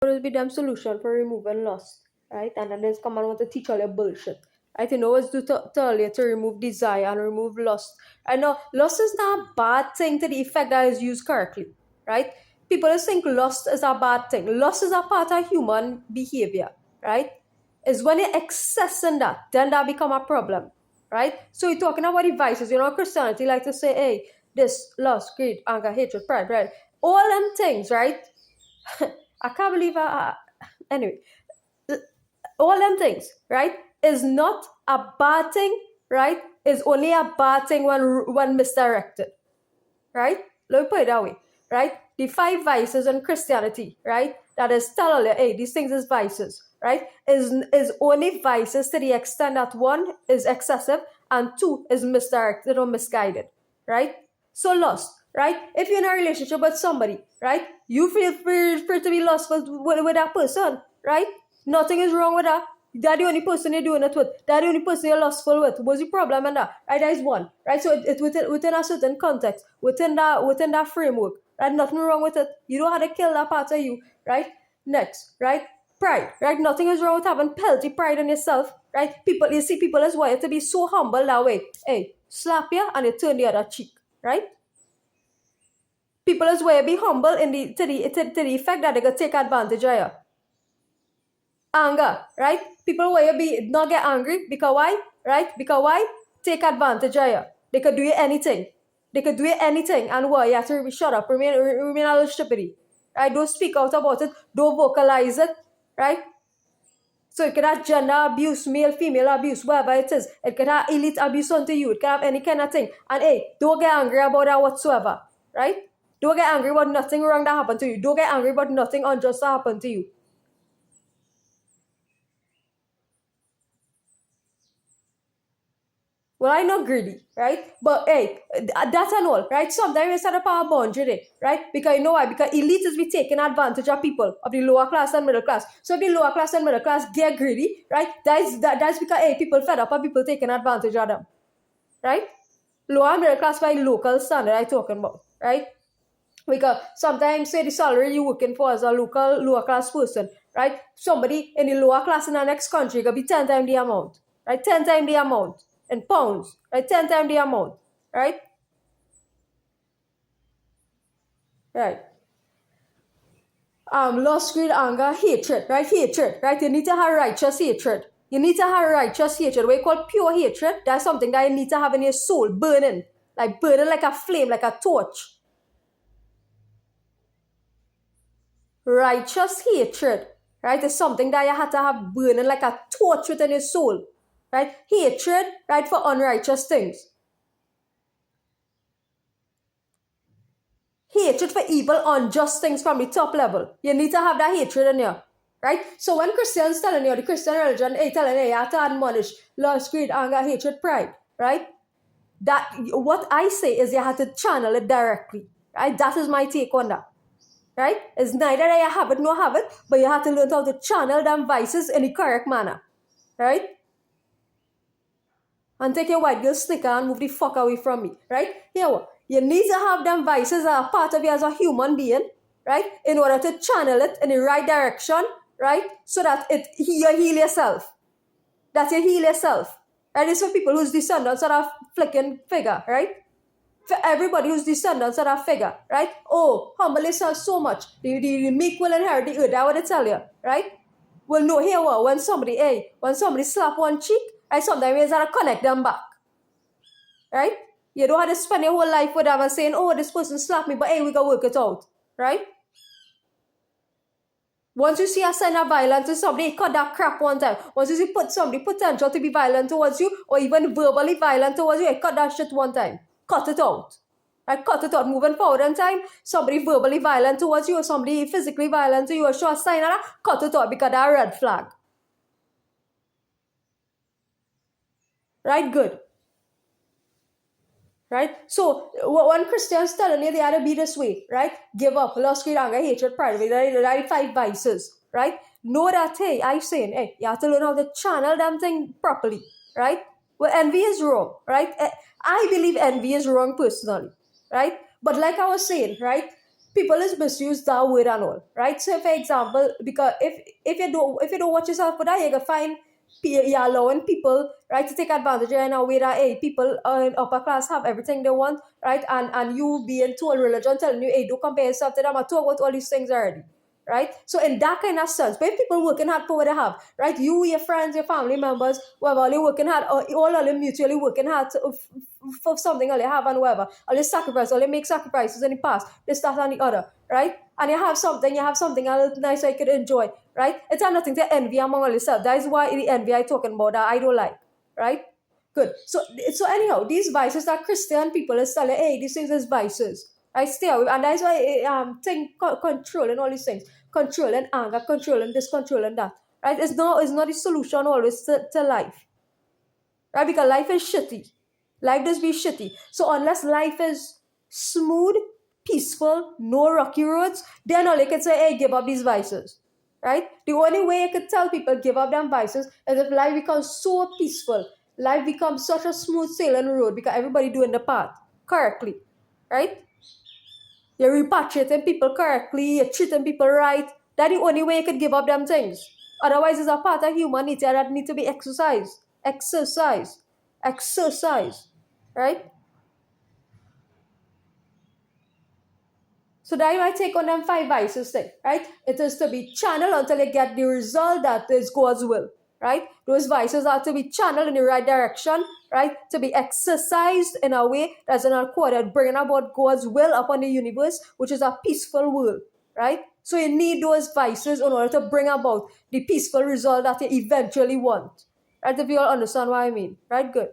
What will be them solution for removing lust, right? And then there's come and want to teach all your bullshit. Right? You know what's do to tell you to remove desire and remove lust. I know lust is not a bad thing to the effect that is used correctly, right? People think lust is a bad thing. Lust is a part of human behavior, right? Is when you excess in that, then that become a problem, right? So you're talking about the vices. You know, Christianity like to say, hey, this lust, greed, anger, hatred, pride, right? All them things, right? I can't believe anyway, all them things, right, is not a bad thing, right? Is only a bad thing when misdirected, right? Let me put it that way, right? The five vices in Christianity, right? That is tell you, hey, these things is vices, right? Is only vices to the extent that one is excessive and two is misdirected or misguided, right? So lust, right? If you're in a relationship with somebody, right? You feel free to be lustful with that person, right? Nothing is wrong with that. That's the only person you're doing it with. That's the only person you're lustful with. What's the problem in that? Right, that is one. Right, so it within a certain context, within that framework. Right, nothing wrong with it. You don't have to kill that part of you. Right. Next, right, pride. Right, nothing is wrong with having healthy pride in yourself. Right, people, you see, people is wired to be so humble that way. Hey, slap you and you turn the other cheek. Right. People is wired to be humble in the effect that they could take advantage of you. Anger, right? People will be not get angry because why? Right? Because why? Take advantage of you. They could do you anything. They could do you anything, and why? You have to shut up, remain a little stupidity. Right? Don't speak out about it, don't vocalize it, right? So it could have gender abuse, male, female abuse, whatever it is. It could have elite abuse onto you. It could have any kind of thing. And hey, don't get angry about that whatsoever, right? Don't get angry about nothing wrong that happened to you. Don't get angry about nothing unjust that happened to you. Well, I'm not greedy, right? But hey, that's and all, right? Sometimes we set up our boundary, right? Because you know why? Because elites be taking advantage of people of the lower class and middle class. So if the lower class and middle class get greedy, right? That's because hey, people fed up of people taking advantage of them, right? Lower and middle class by local standard I'm talking about, right? Because sometimes say the salary you're working for as a local lower class person, right? Somebody in the lower class in the next country could be 10 times the amount, right? 10 times the amount in pounds, right? 10 times the amount, right? Right. Lust, greed, anger, hatred, right? Hatred, right? You need to have righteous hatred. You need to have righteous hatred. What you call pure hatred, that's something that you need to have in your soul, burning like a flame, like a torch. Righteous hatred, right, is something that you have to have burning like a torch within your soul, right? Hatred, right, for unrighteous things. Hatred for evil, unjust things from the top level. You need to have that hatred in you, right? So when Christians telling you, the Christian religion, telling you have to admonish lust, greed, anger, hatred, pride, right? That what I say is you have to channel it directly, right? That is my take on that. Right? It's neither that you have it nor have it, but you have to learn how to channel them vices in the correct manner. Right? And take your white girl snicker and move the fuck away from me. Right? You need to have them vices as a part of you as a human being, right? In order to channel it in the right direction, right? So that you heal yourself. That you heal yourself. Right? It's for people whose descendants are a flicking figure, right? For everybody who's descendants of that figure, right? Oh, humble yourself so much. The meek will inherit the earth. That's what I tell you, right? Well, no, here when somebody slap one cheek, right? Sometimes you gotta connect them back, right? You don't have to spend your whole life with them and saying, oh, this person slapped me, but hey, we gotta work it out, right? Once you see a sign of violence to somebody, cut that crap one time. Once you see somebody potential to be violent towards you, or even verbally violent towards you, cut that shit one time. Cut it out. I cut it out. Moving forward in time, somebody verbally violent towards you, or somebody physically violent to you, or show a sign of that, cut it out because that's a red flag. Right? Good. Right? So when Christians telling you they had to be this way, right? Give up, lust, greed, anger, hatred, pride. They five vices, right? Know that, hey, I'm saying, hey, you have to learn how to channel them thing properly, right? Well, envy is wrong, right? I believe envy is wrong personally, right? But like I was saying, right? people is misuse that word and all, right? So, for example, because if you don't watch yourself for that, you're gonna find you're allowing people, right, to take advantage in a way that, hey, people in upper class have everything they want, right? And you being told religion telling you, hey, don't compare yourself to them. I talk about all these things already, right? So in that kind of sense, but if people working hard for what they have, right? You, your friends, your family members, whatever, all you working hard, all of them mutually working hard for something all they have and whatever, all they sacrifice, all they make sacrifices in the past, this, that, and the other, right? And you have something else nice I could enjoy, right? It's not nothing to envy among all yourself. That is why the envy I talking about that I don't like, right? Good. So anyhow, these vices that Christian people are telling, hey, these things is vices. I stay away, and that's why control and all these things, control and anger, control and this, control and that. Right? It's not the solution always to life. Right? Because life is shitty. Life does be shitty. So unless life is smooth, peaceful, no rocky roads, then all you can say, hey, give up these vices. Right? The only way you could tell people give up them vices is if life becomes so peaceful. Life becomes such a smooth sailing road because everybody doing the path correctly. Right? You're repatriating people correctly, you're treating people right. That's the only way you could give up them things. Otherwise, it's a part of human nature that need to be exercised. Exercise. Right? So that I take on them 5 vices thing, right? It is to be channeled until you get the result that is God's will, right? Those vices are to be channeled in the right direction, right? To be exercised in a way that's in accordance, bringing about God's will upon the universe, which is a peaceful world, right? So you need those vices in order to bring about the peaceful result that you eventually want, right? If you all understand what I mean, right? Good.